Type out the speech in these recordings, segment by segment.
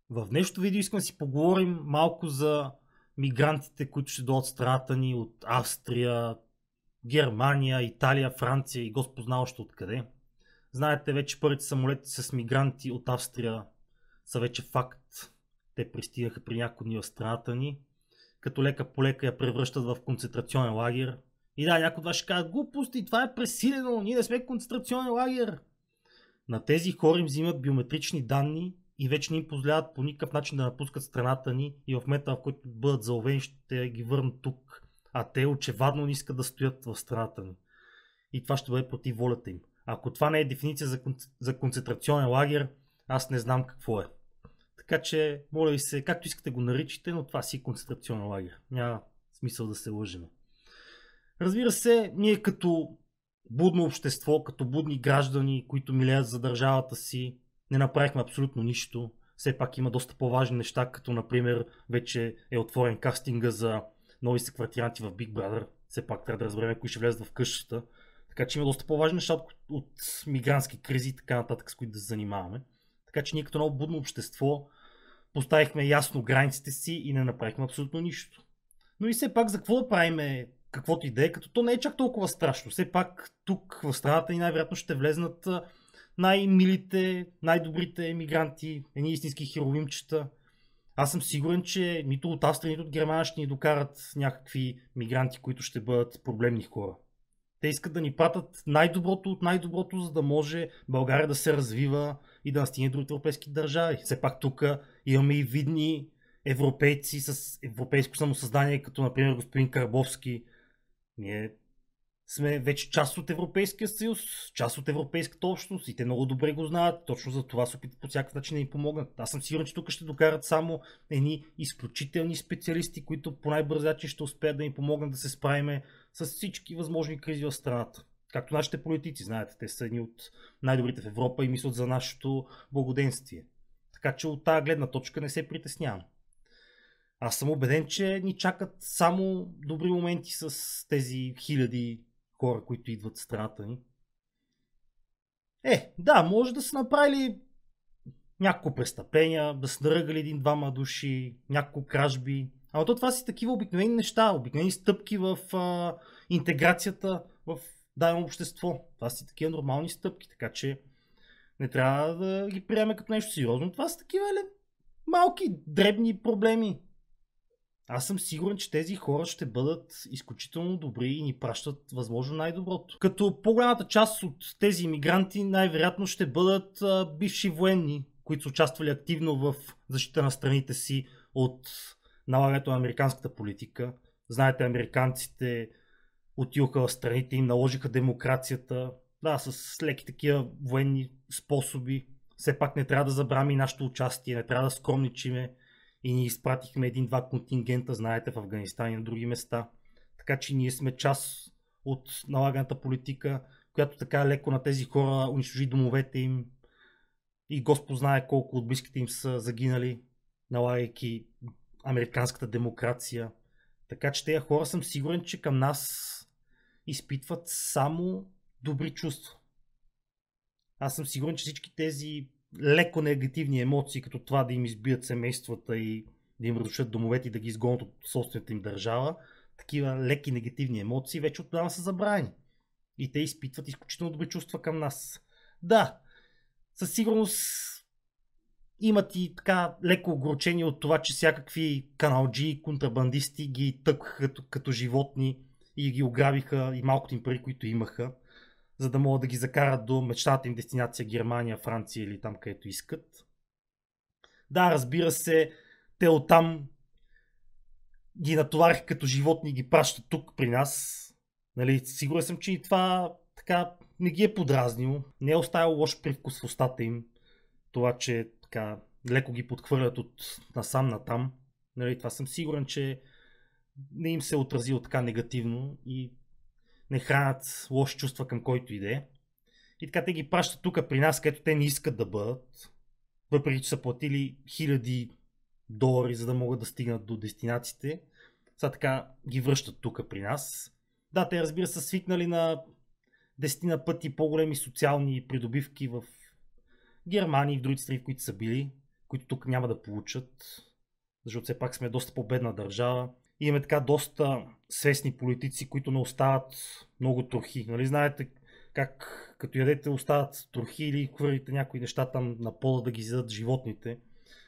В днешното видео искам да си поговорим малко за мигрантите, които ще дойдат в страната ни от Австрия, Германия, Италия, Франция и Господ знае още откъде. Знаете, вече първите самолети с мигранти от Австрия са вече факт. Те пристигаха при няколко дни в страната ни, като лека по лека я превръщат в концентрационен лагер. И да, някои от вас ще кажат: глупости, това е пресилено, ние не сме концентрационен лагер. На тези хора им взимат биометрични данни и вече не им позволяват по никакъв начин да напускат страната ни и в момента, в който бъдат заловени, ще ги върнат тук. А те очевадно не искат да стоят в страната ни. И това ще бъде против волята им. Ако това не е дефиниция за концентрационен лагер, аз не знам какво е. Така че, моля ви се, както искате го наричате, но това си е концентрационен лагер. Няма смисъл да се лъжеме. Разбира се, ние като будно общество, като будни граждани, които милеят за държавата си, не направихме абсолютно нищо. Все пак има доста по-важни неща, като например вече е отворен кастинга за нови съквартиранти в Big Brother. Все пак трябва да разберем кои ще влезат в къщата. Така че има доста по-важни неща от мигрантски кризи и така нататък, с които да се занимаваме. Така че ние като много будно общество поставихме ясно границите си и не направихме абсолютно нищо. Но и все пак за какво да правиме каквото и да е, като то не е чак толкова страшно. Все пак тук в страната ни най-вероятно ще влезнат най-милите, най-добрите емигранти, едни истински херовимчета. Аз съм сигурен, че нито от Австрия, нито от Германия ще ни докарат някакви мигранти, които ще бъдат проблемни хора. Те искат да ни пратят най-доброто от най-доброто, за да може България да се развива и да настигне другите европейски държави. Все пак тук имаме и видни европейци с европейско самосъзнание, като например господин Карбовски. Ние сме вече част от Европейския съюз, част от Европейската общност и те много добре го знаят. Точно за това се опитат по всякакъв начин да ни помогнат. Аз съм сигурен, че тук ще докарат само едни изключителни специалисти, които по най-бърз начин ще успеят да ни помогнат да се справиме с всички възможни кризи в страната. Както нашите политици, знаете, те са едни от най-добрите в Европа и мислят за нашето благоденствие. Така че от тази гледна точка не се притеснявам. Аз съм убеден, че ни чакат само добри моменти с тези хиляди хора, които идват в страната ни. Да, може да са направили няколко престъпления, да са наръгали един-двама души, няколко кражби. Ама това са такива обикновени неща, обикновени стъпки в интеграцията в дадено общество. Това са такива нормални стъпки, така че не трябва да ги приемем като нещо сериозно. Това са такива малки, дребни проблеми. Аз съм сигурен, че тези хора ще бъдат изключително добри и ни пращат възможно най-доброто. Като по-голямата част от тези иммигранти най-вероятно ще бъдат бивши военни, които са участвали активно в защита на страните си от налагането на американската политика. Знаете, американците отидоха в страните им, наложиха демокрацията, да, с леки такива военни способи. Все пак не трябва да забравяме и нашето участие, не трябва да скромничиме. И ни изпратихме един-два контингента, знаете, в Афганистан и на други места. Така че ние сме част от налаганата политика, която така леко на тези хора унищожи домовете им. И Господ знае колко от близките им са загинали, налагайки американската демокрация. Така че тези хора съм сигурен, че към нас изпитват само добри чувства. Аз съм сигурен, че всички тези леко негативни емоции, като това да им избият семействата и да им разрушат домовете и да ги изгонят от собствената им държава, такива леки негативни емоции вече отдавна са забравени. И те изпитват изключително добри чувства към нас. Да, със сигурност имат и така леко огорчение от това, че всякакви каналджи, контрабандисти ги тъкаха като животни и ги ограбиха и малкото им пари, които имаха, за да могат да ги закарат до мечтата им дестинация Германия, Франция или там където искат. Да, разбира се, те оттам ги натовариха като животни и ги пращат тук при нас. Нали, сигурен съм, че и това така не ги е подразнило. Не е оставило лош привкус в устата им. Това, че така леко ги подхвърлят от насам натам. Нали, това съм сигурен, че не им се е отразило така негативно и не хранят лоши чувства към който иде. И така те ги пращат тук при нас, където те не искат да бъдат, въпреки че са платили $1000, за да могат да стигнат до дестинациите. Сега така ги връщат тук при нас. Да, те разбира са свикнали на 10 пъти по-големи социални придобивки в Германия и в другите страни, в които са били. които тук няма да получат, защото все пак сме доста по-бедна държава. И имаме така доста свестни политици, които не остават много трохи. Нали знаете как като ядете остават трохи или хвърлите някои неща там на пода да ги изядат животните,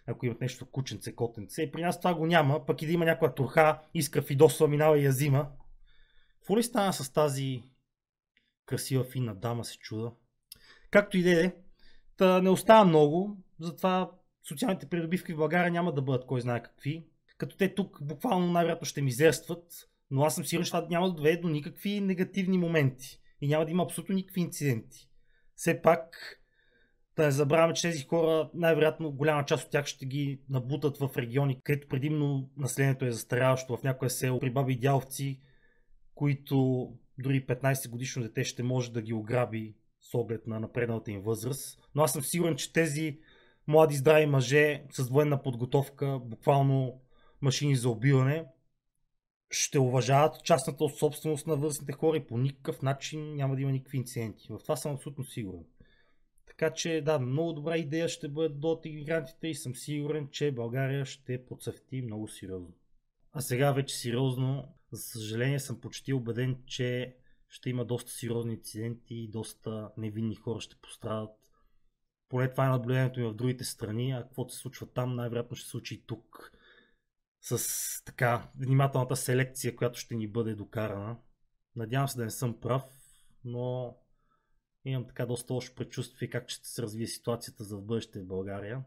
ако имат нещо кученце, котенце. И при нас това го няма, пък и да има някоя троха, иска Фидосова, минава и я взима. Какво ли стана с тази красива финна дама, се чуда? Както и да е, не остава много, затова социалните придобивки в България няма да бъдат кой знае какви. Като те тук буквално най-вероятно ще мизерстват, но аз съм сигурен, че това няма да доведе до никакви негативни моменти и няма да има абсолютно никакви инциденти. Все пак да не забравяме, че тези хора, най-вероятно голяма част от тях ще ги набутат в региони, където предимно населението е застаряващо, в някое село при баби и дядовци, които дори 15 годишно дете ще може да ги ограби с оглед на напредналата им възраст. Но аз съм сигурен, че тези млади здрави мъже с военна подготовка, буквално машини за убиване, ще уважават частната собственост на възрастните хора и по никакъв начин няма да има никакви инциденти. В това съм абсолютно сигурен. Така че да, много добра идея ще бъде до имигрантите и съм сигурен, че България ще процъфти много сериозно. А сега вече сериозно, за съжаление съм почти убеден, че ще има доста сериозни инциденти и доста невинни хора ще пострадат. Поне това е наблюдението ми в другите страни, а каквото се случва там, най-вероятно ще се случи и тук. С така внимателната селекция, която ще ни бъде докарана. Надявам се да не съм прав, но имам така доста лошо предчувствие как ще се развие ситуацията за в бъдеще в България.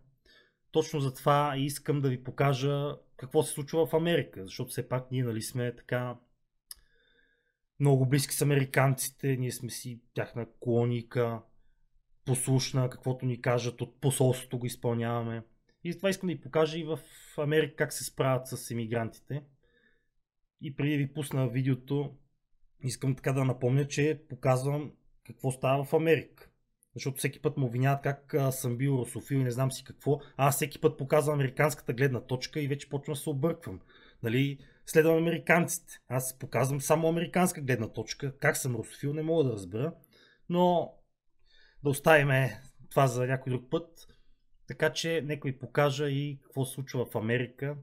Точно за това искам да ви покажа какво се случва в Америка, защото все пак ние нали сме така много близки с американците, ние сме си тяхна колонийка, послушна, каквото ни кажат от посолството го изпълняваме. И затова искам да ви покажа и в Америка как се справят с емигрантите. И преди да ви пусна видеото, искам така да напомня, че показвам какво става в Америка. Защото всеки път му обвиняват как съм бил русофил и не знам си какво. А аз всеки път показвам американската гледна точка и вече почвам да се обърквам. Нали, следвам американците. Аз показвам само американска гледна точка. Как съм русофил не мога да разбера. Но да оставим това за някой друг път. Така че нека ви покажа и какво се случва в Америка.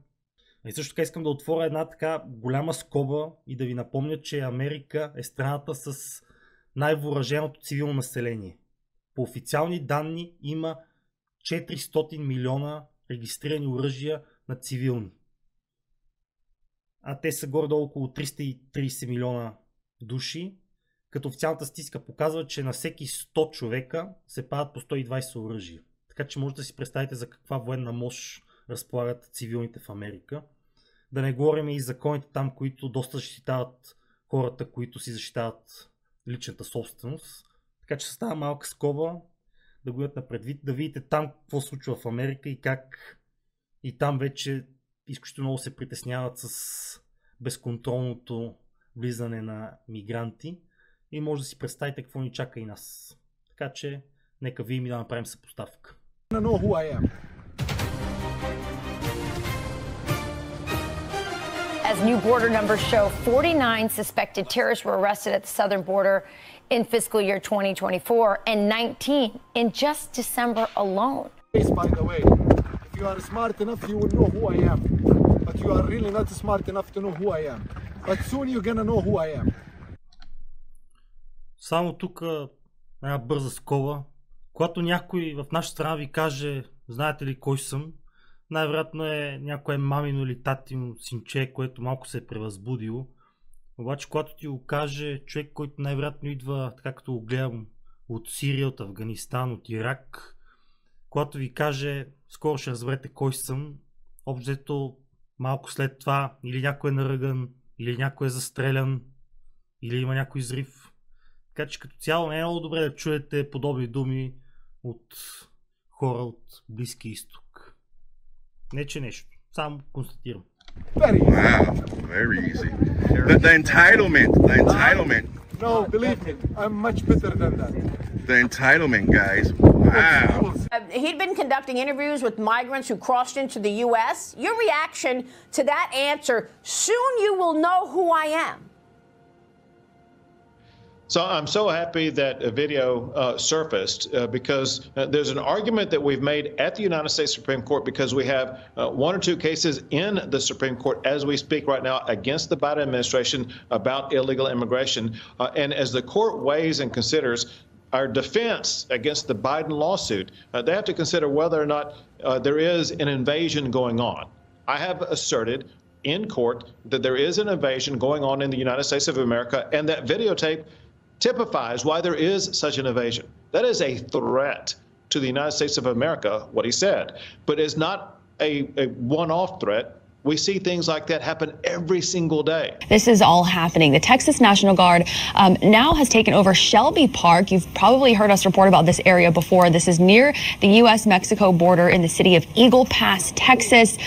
И също така искам да отворя една така голяма скоба и да ви напомня, че Америка е страната с най-въоръженото цивилно население. По официални данни има 400 милиона регистрирани оръжия на цивилни. А те са горе-долу около 330 милиона души, като официалната статистика показва, че на всеки 100 човека се падат по 120 оръжия. Така че можете да си представите за каква военна мощ разполагат цивилните в Америка. Да не говорим и законите там, които доста защитават хората, които си защитават личната собственост. Така че става малка скоба да го имат на предвид, да видите там какво случва в Америка и как и там вече изключително много се притесняват с безконтролното влизане на мигранти и може да си представите какво ни чака и нас. Така че нека ви ми да направим съпоставка. As new border numbers show, 49 suspected terrorists were arrested at the southern border in fiscal year 2024 and 19 in just December alone. By the way, if you are smart enough, you will know who I am. But you are really not smart enough to know who I am. But soon you're gonna know who I am. Само тук една бърза скоба. Когато някой в нашата страна ви каже, знаете ли кой съм, най-вероятно е някое мамино или татино синче, което малко се е превъзбудило. Обаче, когато ти го каже човек, който най-вероятно идва, така като го гледам, от Сирия, от Афганистан, от Ирак, когато ви каже, скоро ще разберете кой съм, общо малко след това или някой е наръган, или някой е застрелян, или има някой взрив. Така че като цяло не е много добре да чуете подобни думи от хора от Близкия изток. Не че нещо, само констатирам. Wow, very easy. The entitlement. No, believe me, I'm much better than that. The entitlement, guys. Wow. He'd been conducting interviews with migrants who crossed into the U.S. Your reaction to that answer, soon you will know who I am. So I'm so happy that a video surfaced because there's an argument that we've made at the United States Supreme Court because we have one or two cases in the Supreme Court as we speak right now against the Biden administration about illegal immigration. And as the court weighs and considers our defense against the Biden lawsuit, they have to consider whether or not there is an invasion going on. I have asserted in court that there is an invasion going on in the United States of America, and that videotape typifies why there is such an invasion. That is a threat to the United States of America, what he said, but it's not a one-off threat. We see things like that happen every single day. This is all happening. The Texas National Guard now has taken over Shelby Park. You've probably heard us report about this area before. This is near the U.S.-Mexico border in the city of Eagle Pass, Texas.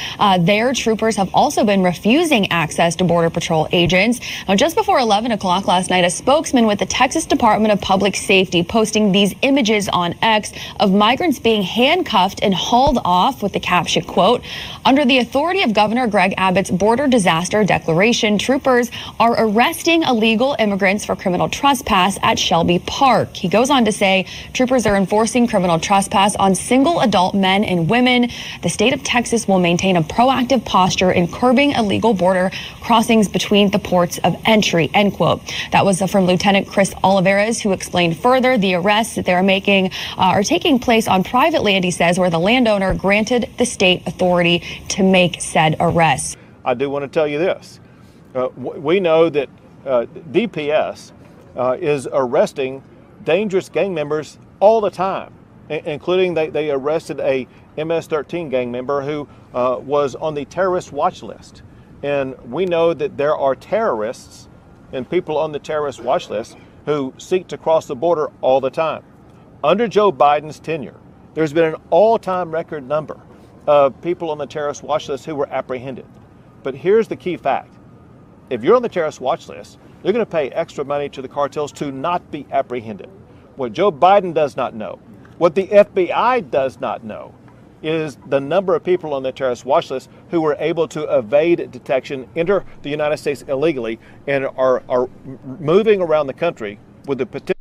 Their troopers have also been refusing access to Border Patrol agents. Now, just before 11 o'clock last night, a spokesman with the Texas Department of Public Safety posting these images on X of migrants being handcuffed and hauled off with the caption, quote, "Under the authority of Governor Greg Abbott's border disaster declaration, troopers are arresting illegal immigrants for criminal trespass at Shelby Park." He goes on to say troopers are enforcing criminal trespass on single adult men and women. The state of Texas will maintain a proactive posture in curbing illegal border crossings between the ports of entry, end quote. That was from Lieutenant Chris Olivares, who explained further the arrests that they're making are taking place on private land, he says, where the landowner granted the state authority to make said arrests. I do want to tell you this. We know that DPS is arresting dangerous gang members all the time, including they arrested a MS-13 gang member who was on the terrorist watch list. And we know that there are terrorists and people on the terrorist watch list who seek to cross the border all the time. Under Joe Biden's tenure, there's been an all-time record number of people on the terrorist watch list who were apprehended. But here's the key fact. If you're on the terrorist watch list, you're going to pay extra money to the cartels to not be apprehended. What Joe Biden does not know, what the FBI does not know, is the number of people on the terrorist watch list who were able to evade detection, enter the United States illegally, and are moving around the country with the potential.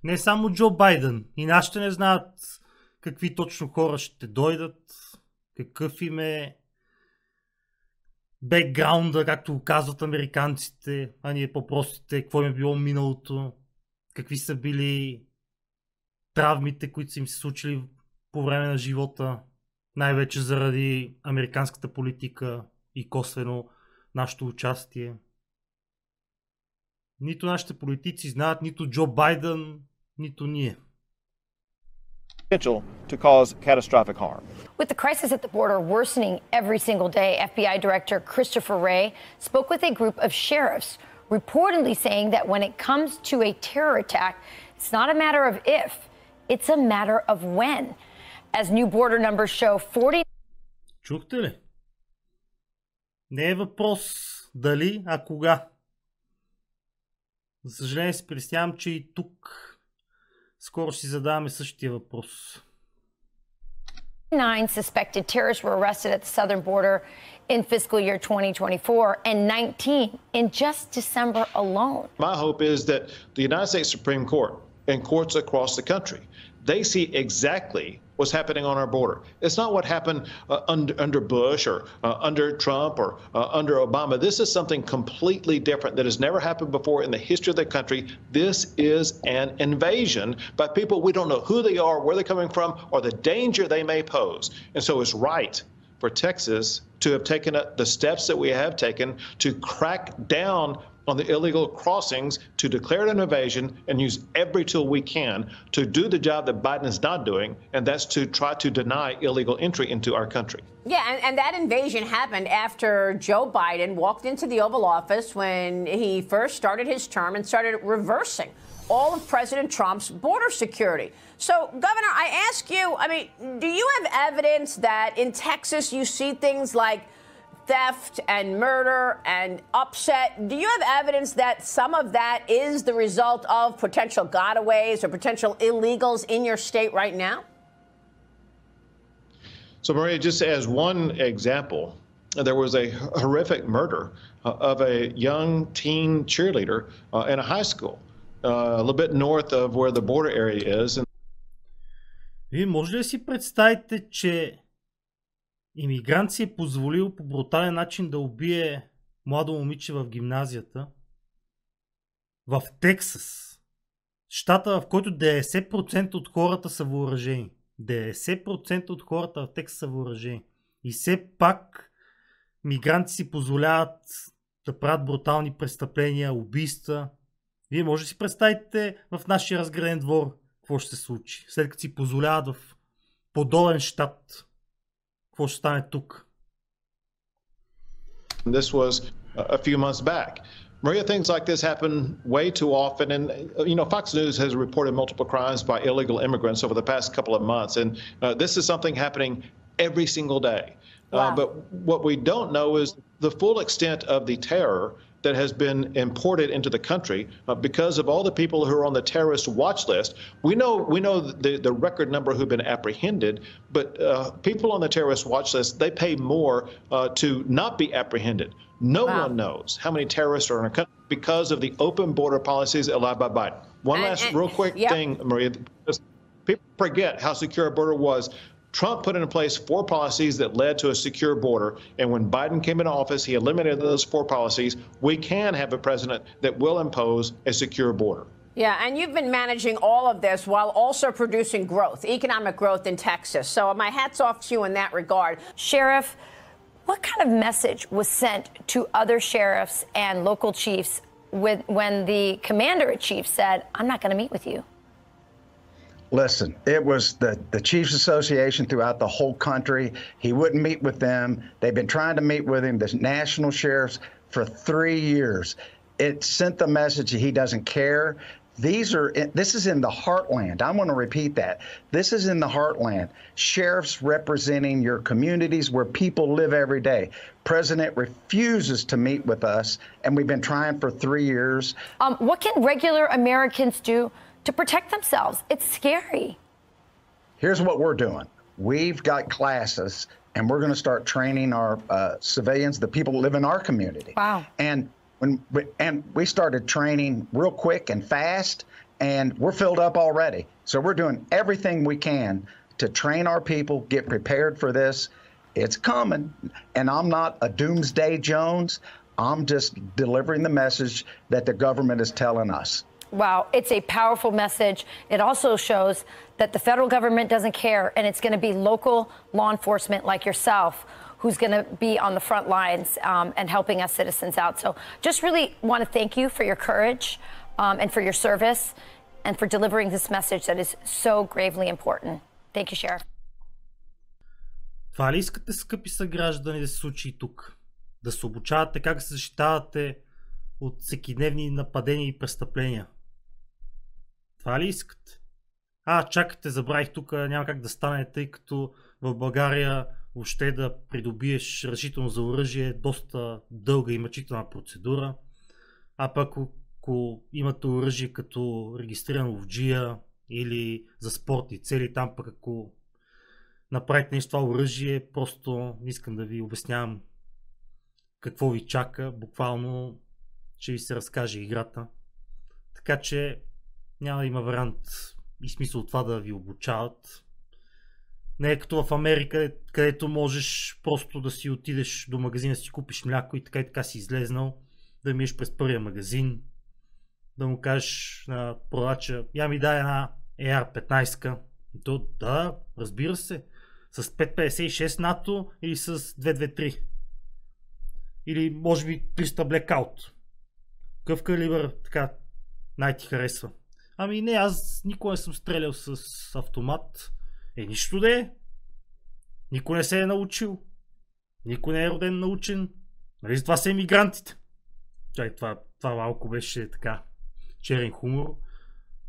Не само Джо Байден. И нашите не знаят какви точно хора ще дойдат, какъв им е бекграунда, както го казват американците, а ние по-простите, какво им е било миналото, какви са били травмите, които са им се случили по време на живота, най-вече заради американската политика и косвено нашето участие. Нито нашите политици знаят, нито Джо Байден, нито ние. To cause catastrophic harm. With the crisis at the border worsening every single day, FBI Director Christopher Wray spoke with a group of sheriffs, reportedly saying that when it comes to a terror attack, it's not a matter of if, it's a matter of when. As new border numbers show, 40... Чухте ли? Не е въпрос дали, а кога. За съжаление се притеснявам, че и тук скоро си задаваме същия въпрос. 9 suspected terrorists were arrested at the southern border in fiscal year 2024 and 19 in just December alone. My hope is that the United States Supreme Court and courts across the country, they see exactly what's happening on our border. It's not what happened under Bush or under Trump or under Obama. This is something completely different that has never happened before in the history of the country. This is an invasion by people we don't know who they are, where they're coming from, or the danger they may pose. And so it's right for Texas to have taken the steps that we have taken to crack down on the illegal crossings, to declare it an invasion and use every tool we can to do the job that Biden is not doing, and that's to try to deny illegal entry into our country. Yeah, and that invasion happened after Joe Biden walked into the Oval Office when he first started his term and started reversing all of President Trump's border security. So, Governor, I ask you, I mean, do you have evidence that in Texas you see things like theft and murder and upset? Do you have evidence that some of that is the result of potential gotaways or potential illegals in your state right now? So, Maria, just as one example, there was a horrific murder of a young teen cheerleader in a high school. a little bit north of where the border area is. Вие може ли да си представите, че имигрант си е позволил по брутален начин да убие младо момиче в гимназията в Тексас, щата, в който 90% от хората са въоръжени. 90% от хората в Тексас са въоръжени. И все пак мигранти си позволяват да правят брутални престъпления, убийства. Вие може да си представите в нашия разграден двор какво ще се случи, след като си позволяват в подобен щат. Какво ще стане тук? This was a few months back. Maria, things like this happen way too often. And, Fox News has reported multiple crimes by illegal immigrants over the past couple of months. And this is something happening every single day. Wow. But what we don't know is the full extent of the terror that has been imported into the country because of all the people who are on the terrorist watch list. We know the record number who've been apprehended, but people on the terrorist watch list, they pay more to not be apprehended. No one knows how many terrorists are in our country because of the open border policies allowed by Biden. One last real quick thing, Maria. People forget how secure our border was. Trump put into place 4 policies that led to a secure border. And when Biden came into office, he eliminated those 4 policies. We can have a president that will impose a secure border. Yeah, and you've been managing all of this while also producing growth, economic growth in Texas. So my hat's off to you in that regard. Sheriff, what kind of message was sent to other sheriffs and local chiefs when the commander-in-chief said, I'm not going to meet with you? Listen, it was the Chiefs Association throughout the whole country. He wouldn't meet with them. They've been trying to meet with him, the national sheriffs, for 3 years. It sent the message that he doesn't care. This is in the heartland. I want to repeat that. This is in the heartland. Sheriffs representing your communities where people live every day. President refuses to meet with us, and we've been trying for 3 years. What can regular Americans do to protect themselves? It's scary. Here's what we're doing. We've got classes, and we're going to start training our civilians, the people that live in our community. Wow. And we started training real quick and fast, and we're filled up already. So we're doing everything we can to train our people, get prepared for this. It's coming, and I'm not a doomsday Jones. I'm just delivering the message that the government is telling us. Wow, it's a powerful message. It also shows that the federal government doesn't care, and it's going to be local law enforcement like yourself who's going to be on the front lines and helping us citizens out. So just really want to thank you for your courage and for your service and for delivering this message that is so gravely important. Thank you, Sheriff. Това ли искате, скъпи съграждани, да се случи и тук? Да се обучавате как да се защитавате от всекидневни нападения и престъпления? Това ли искате? Чакайте, забравих, тук няма как да стане, тъй като в България въобще да придобиеш разрешително за оръжие е доста дълга и мъчителна процедура. А пък ако имате оръжие като регистриран ловджия или за спортни цели, там пък ако направите нещо това оръжие, просто не искам да ви обяснявам какво ви чака, буквално ще ви се разкаже играта. Така че няма да има вариант и смисъл това да ви обучават. Не е като в Америка, където можеш просто да си отидеш до магазина, си купиш мляко и така си излезнал, да минеш през първия магазин, да му кажеш на продавача, я ми дай една AR-15. И то, да, разбира се, с 5.56 НАТО или с 2.23. Или може би 300 Blackout. Какъв калибър така най-ти харесва? Ами не, аз никога не съм стрелял с автомат. Нищо да е. Никой не се е научил. Никой не е роден научен. Нали за това са емигрантите. Това малко беше така черен хумор.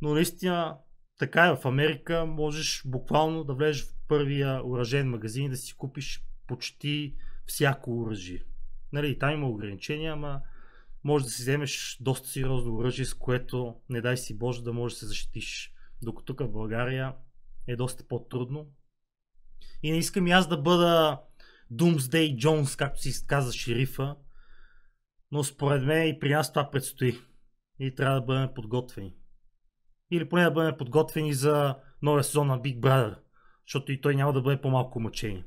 Но наистина така е, в Америка можеш буквално да влезеш в първия оръжейен магазин и да си купиш почти всяко оръжие. Нали, там има ограничения, ама може да си вземеш доста сериозно оръжие, с което, не дай си Боже, да можеш да се защитиш. Докато тук в България е доста по-трудно. И не искам и аз да бъда Doomsday Jones, както си каза шерифа, но според мен и при нас това предстои. И трябва да бъдем подготвени. или поне да бъдем подготвени за новия сезон на Big Brother, защото и той няма да бъде по-малко мъчение.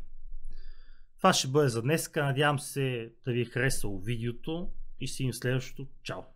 Това ще бъде за днес. Надявам се да ви е харесало видеото и си им следващото. Чао!